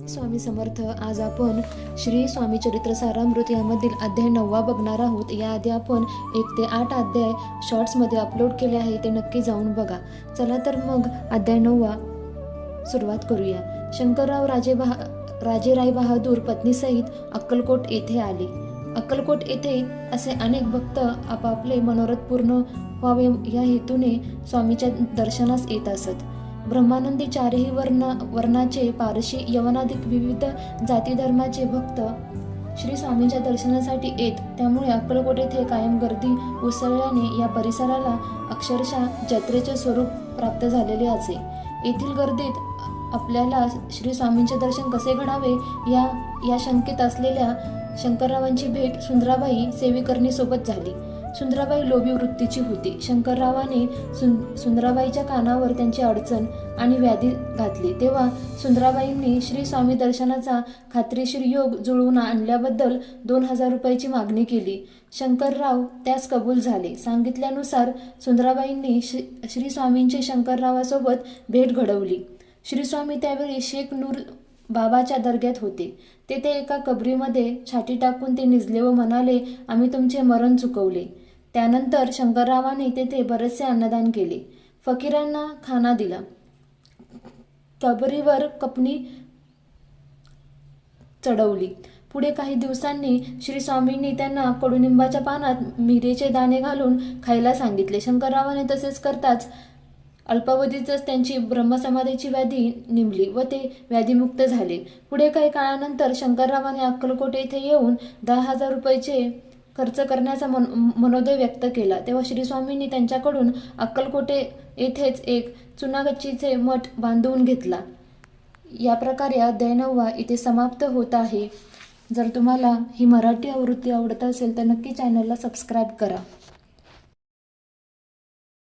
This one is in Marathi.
स्वामी समर्थ. आज आपण श्री स्वामी चरित्र सारामृत यामधील अध्याय 9 बघणार आहोत. याआधी आपण 1 ते 8 अध्याय शॉर्ट्समध्ये अपलोड केले आहे, ते नक्की जाऊन बघा. चला तर मग अध्याय 9 सुरुवात करूया. शंकरराव राजे राय बहादूर पत्नीसहित अक्कलकोट येथे आले. अक्कलकोट येथे असे अनेक भक्त आपापले मनोरथ पूर्ण व्हावे या हेतूने स्वामीच्या दर्शनास येत असत. ब्रह्मानंदी चारही वर्णाचे, पारशी, यवनाधिक विविध जाती धर्माचे भक्त श्री स्वामींच्या दर्शनासाठी येत. त्यामुळे अक्कलकोट येथे कायम गर्दी उसळल्याने या परिसराला अक्षरशः जत्रेचे स्वरूप प्राप्त झालेले असे. येथील गर्दीत आपल्याला श्री स्वामींचे दर्शन कसे घडावे या शंकेत असलेल्या शंकररावांची भेट सुंदराबाई सेविकरणीसोबत झाली. सुंदराबाई लोभी वृत्तीची होती. शंकररावाने सुंदराबाईच्या कानावर त्यांची अडचण आणि व्याधी घातली, तेव्हा सुंदराबाईंनी श्री स्वामी दर्शनाचा खात्रीशीर योग जुळवून आणल्याबद्दल 2000 रुपयाची मागणी केली. शंकरराव त्यास कबूल झाले. सांगितल्यानुसार सुंदराबाईंनी श्री स्वामींची शंकररावासोबत भेट घडवली. श्री स्वामी त्यावेळी शेख नूर बाबाच्या दर्ग्यात होते. तेथे एका कबरीमध्ये छाती टाकून ते निजले व म्हणाले, आम्ही तुमचे मरण चुकवले. त्यानंतर शंकररावाने तेथे बरेचसे अन्नदान केले. फकीरांना खाना दिला. कबरीवर कपनी चढवली. पुढे काही दिवसांनी श्री स्वामींनी त्यांना कडुनिंबाच्या पानात मिरेचे दाणे घालून खायला सांगितले. शंकररावाने तसेच करताच अल्पावधीतच त्यांची ब्रह्मसमाधीची व्याधी निमली व ते व्याधीमुक्त झाले. पुढे काही काळानंतर शंकररावाने अक्कलकोट येथे येऊन 10,000 रुपये खर्च करण्याचा मनोदय व्यक्त केला. तेव्हा श्री स्वामींनी त्यांच्याकडून अक्कलकोटे येथेच एक चुनागच्चीचे मठ बांधवून घेतला. या प्रकारे अध्याय 9 इथे समाप्त होत आहे. जर तुम्हाला ही मराठी आवृत्ती आवडत असेल तर नक्की चॅनलला सबस्क्राईब करा.